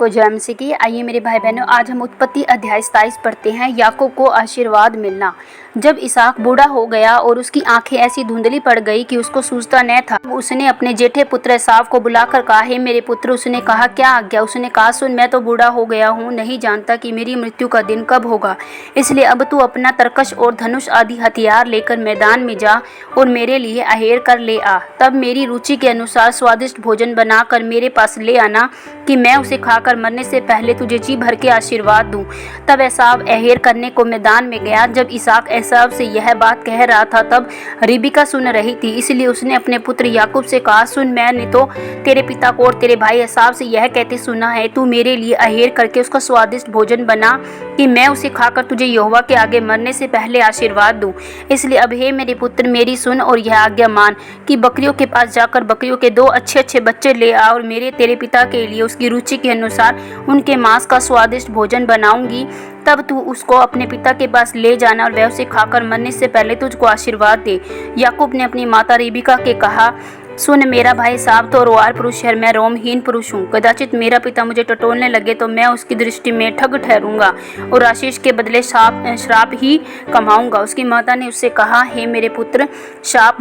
को जय मसीह की। आइए मेरे भाई बहनों, आज हम उत्पत्ति अध्याय 27 पढ़ते हैं। याकूब को आशीर्वाद मिलना। जब इसहाक बूढ़ा हो गया और उसकी आंखें ऐसी धुंधली पड़ गई कि उसको सूझता न था, उसने अपने जेठे पुत्र एसाव को बुलाकर कहा, हे मेरे पुत्र। उसने कहा, क्या आज्ञा? उसने कहा, सुन, मैं तो बूढ़ा हो गया हूँ, नहीं जानता कि मेरी मृत्यु का दिन कब होगा। इसलिए अब तू अपना तरकश और धनुष आदि हथियार लेकर मैदान में जा और मेरे लिए अहेर कर ले आ। तब मेरी रुचि के अनुसार स्वादिष्ट भोजन बनाकर मेरे पास ले आना कि मैं उसे खाकर मरने से पहले तुझे जी भर के आशीर्वाद दूं। तब एसाव अहेर करने को मैदान में गया। जब इसहाक एसाव से यह बात कह रहा था, तब रिबका सुन रही थी। इसलिए उसने अपने पुत्र याकूब से कहा, सुन, मैंने तो तेरे पिता को और तेरे भाई एसाव से यह कहते सुना है, तू मेरे लिए अहेर करके उसका स्वादिष्ट भोजन बना कि मैं उसे खाकर तुझे यहोवा के आगे मरने से पहले आशीर्वाद दूं। इसलिए अब हे मेरे पुत्र, मेरी सुन और यह आज्ञा मान कि बकरियों के पास जाकर बकरियों के 2 अच्छे बच्चे ले आ और मेरे तेरे पिता के लिए उसकी रुचि के अनुसार उनके मांस का स्वादिष्ट भोजन बनाऊंगी। तब तू उसको अपने पिता के पास ले जाना और वह उसे खाकर मरने से पहले तुझको आशीर्वाद दे। याकूब ने अपनी माता रिबका के कहा, सुन, मेरा भाई एसाव तो रोआर पुरुष है, मैं रोमहीन पुरुष हूँ। कदाचित मेरा पिता मुझे टटोलने लगे तो मैं उसकी दृष्टि में ठग ठहरूंगा और आशीष के बदले श्राप ही कमाऊंगा। उसकी माता ने उससे कहा, हे मेरे पुत्र, श्राप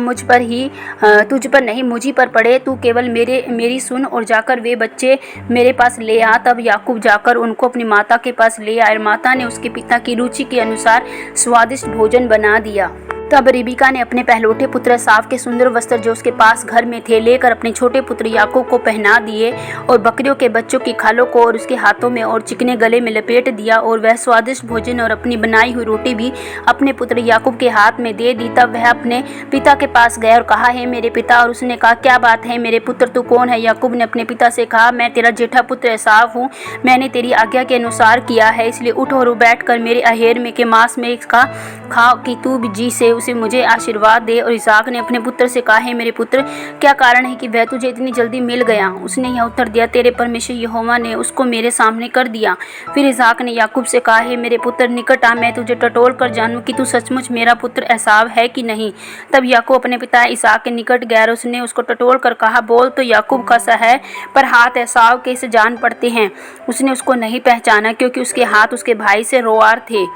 तुझ पर नहीं, मुझी पर पड़े। तू केवल मेरी सुन और जाकर वे बच्चे मेरे पास ले आ। तब याकूब जाकर उनको अपनी माता के पास ले आया। माता ने उसके पिता की रुचि के अनुसार स्वादिष्ट भोजन बना दिया। तब रिबका ने अपने पहलौठे पुत्र एसाव के सुंदर वस्त्र जो उसके पास घर में थे लेकर अपने छोटे पुत्र याकूब को पहना दिए और बकरियों के बच्चों की खालों को और उसके हाथों में और चिकने गले में लपेट दिया और वह स्वादिष्ट भोजन और अपनी बनाई हुई रोटी भी अपने पुत्र याकूब के हाथ में दे दी। तब वह अपने पिता के पास गया और कहा, हे मेरे पिता। और उसने कहा, क्या बात है मेरे पुत्र, तू कौन है? याकूब ने अपने पिता से कहा, मैं तेरा जेठा पुत्र एसाव हूँ। मैंने तेरी आज्ञा के अनुसार किया है, इसलिए उठ और बैठ कर मेरे अहेर में के मांस में इसका खा कि तू जी से उसे मुझे आशीर्वाद दे। और इसहाक ने अपने पुत्र से कहा, हे मेरे पुत्र, क्या कारण है कि वह तुझे इतनी जल्दी मिल गया? उसने यह उत्तर दिया, तेरे परमेश्वर यहोवा ने उसको मेरे सामने कर दिया। फिर इसहाक ने याकूब से कहा, हे मेरे पुत्र, निकट आ, मैं तुझे टटोल कर जानूं कि तू सचमुच मेरा पुत्र एसाव है कि नहीं। तब याकूब अपने पिता इसहाक के निकट गया और उसने उसको टटोल कर कहा, बोल तो याकूब का सा है, पर हाथ एसाव के से जान पड़ते हैं। उसने उसको नहीं पहचाना क्योंकि उसके हाथ उसके भाई से रोआर थे।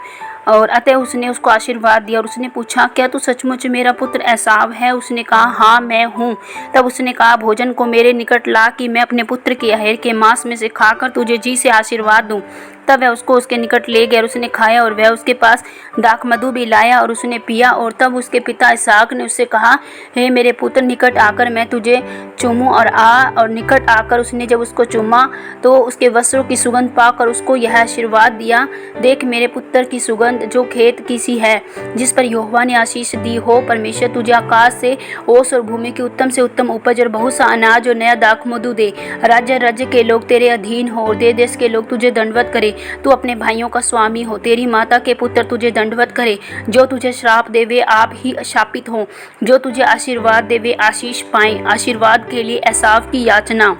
और अतः उसने उसको आशीर्वाद दिया। और उसने पूछा, क्या तू सचमुच मेरा पुत्र एसाव है? उसने कहा, हाँ मैं हूँ। तब उसने कहा, भोजन को मेरे निकट ला कि मैं अपने पुत्र के अहेर के मांस में से खाकर तुझे जी से आशीर्वाद दूँ। तब वह उसको उसके निकट ले गया और उसने खाया और वह उसके पास दाखमधु भी लाया और उसने पिया। और तब उसके पिता इसहाक ने उससे कहा, हे मेरे पुत्र, निकट आकर मैं तुझे चूमूं। और निकट आकर उसने जब उसको चूमा तो उसके वस्त्रों की सुगंध पाकर उसको यह आशीर्वाद दिया, देख मेरे पुत्र की सुगंध जो खेत की सी है, जिस पर यहोवा ने आशीष दी हो। परमेश्वर तुझे आकाश से ओस और भूमि की उत्तम से उत्तम उपज और बहुत सा अनाज और नया दाखमधु दे। राज्य के लोग तेरे अधीन हो और देश के लोग तुझे दंडवत करे। तू अपने भाइयों का स्वामी हो। तेरी माता के पुत्र तुझे दंडवत करे। जो तुझे श्राप दे वे आप ही शापित हों, जो तुझे आशीर्वाद दे वे आशीष पाएं। आशीर्वाद के लिए एसाव की याचना।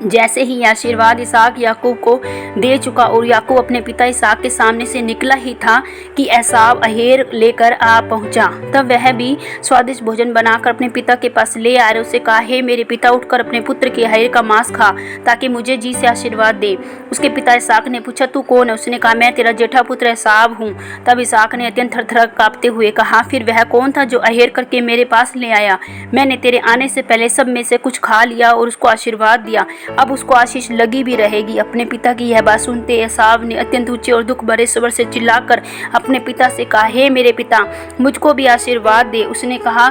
जैसे ही आशीर्वाद इसहाक याकूब को दे चुका और याकूब अपने पिता इसहाक के सामने से निकला ही था कि एसाव अहेर लेकर आ पहुंचा। तब वह भी स्वादिष्ट भोजन बनाकर अपने पिता के पास ले आए। उसे कहा, हे मेरे पिता, उठकर अपने पुत्र के अहेर का मांस खा ताकि मुझे जी से आशीर्वाद दे। उसके पिता इसहाक ने पूछा, तू कौन है? उसने कहा, मैं तेरा जेठा पुत्र एसाव हूँ। तब इसहाक ने अत्यंत थरथर कांपते हुए कहा, फिर वह कौन था जो अहेर करके मेरे पास ले आया? मैंने तेरे आने से पहले सब में से कुछ खा लिया और उसको आशीर्वाद दिया, अब उसको आशीष लगी भी रहेगी। अपने पिता की यह बात सुनते एसाव ने अत्यंत ऊंचे और दुख भरे स्वर से चिल्लाकर अपने पिता से कहा, हे मेरे पिता, मुझको भी आशीर्वाद दे। उसने कहा,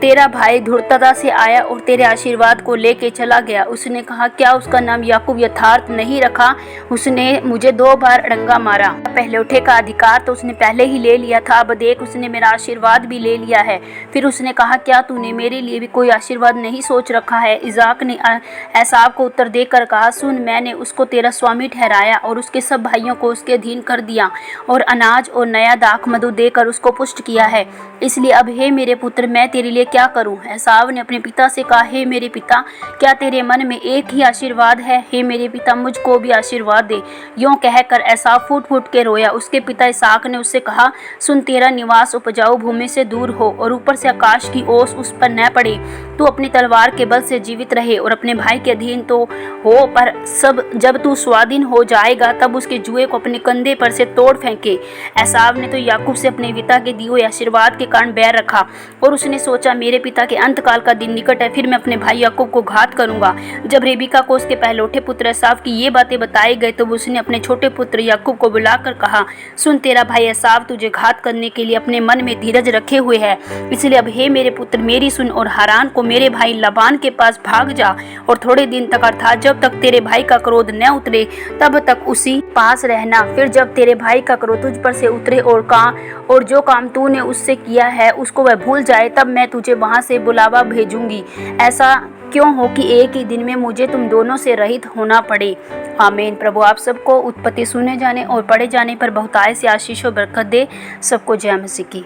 तेरा भाई धूर्तता से आया और तेरे आशीर्वाद को लेके चला गया। उसने कहा, क्या उसका नाम याकूब यथार्थ नहीं रखा? उसने मुझे 2 बार अड़ंगा मारा। पहलौठे का अधिकार तो उसने पहले ही ले लिया था, अब देख उसने मेरा आशीर्वाद भी ले लिया है। फिर उसने कहा, क्या तूने मेरे लिए भी कोई आशीर्वाद नहीं सोच रखा है? इसहाक ने एसाव को उत्तर देकर कहा, सुन, मैंने उसको तेरा स्वामी ठहराया और उसके सब भाइयों को उसके अधीन कर दिया और अनाज और नया दाखमधु देकर उसको पुष्ट किया है। इसलिए अब हे मेरे पुत्र, मैं तेरे लिए क्या करूं? एसाव ने अपने पिता से कहा, हे मेरे पिता, क्या तेरे मन में एक ही आशीर्वाद है? हे मेरे पिता, मुझको भी आशीर्वाद दे। यूं कहकर एसाव फूट फूट के रोया। उसके पिता इसहाक ने उससे कहा, सुन, तेरा निवास उपजाऊ भूमि से दूर हो और ऊपर से आकाश की ओस उस पर न पड़े। तू अपनी तलवार के बल से जीवित रहे और अपने भाई के अधीन तो तो हो, पर सब जब तू स्वाधीन हो जाएगा तब उसके जुए को अपने कंधे पर से तोड़ फेंके। एसाव ने तो याकूब से अपने पिता के दिए हुए आशीर्वाद के कारण बैर रखा और उसने सोचा, मेरे पिता के अंतकाल का दिन निकट है, फिर मैं अपने भाई याकूब को घात करूंगा। जब रेबिका को उसके पहलौठे पुत्र एसाव की ये बातें बताई गई तो उसने अपने छोटे पुत्र याकूब को बुलाकर कहा, सुन, तेरा भाई एसाव तुझे घात करने के लिए अपने मन में धीरज रखे हुए है, इसलिए अब हे मेरे पुत्र मेरी सुन और हारान को मेरे भाई लबान के पास भाग जा और थोड़े दिन तक अर्थात जब तक तेरे भाई का क्रोध न उतरे तब तक उसी पास रहना। फिर जब तेरे भाई का क्रोध तुझ पर से उतरे और जो काम तूने उससे किया है उसको वह भूल जाए, तब मैं तुझे वहां से बुलावा भेजूंगी। ऐसा क्यों हो कि एक ही दिन में मुझे तुम दोनों से रहित होना पड़े। आमीन। प्रभु आप सबको उत्पत्ति सुने जाने और पढ़े जाने पर बहुतायत से आशीष और बरकत दे। सबको जय मसीह की।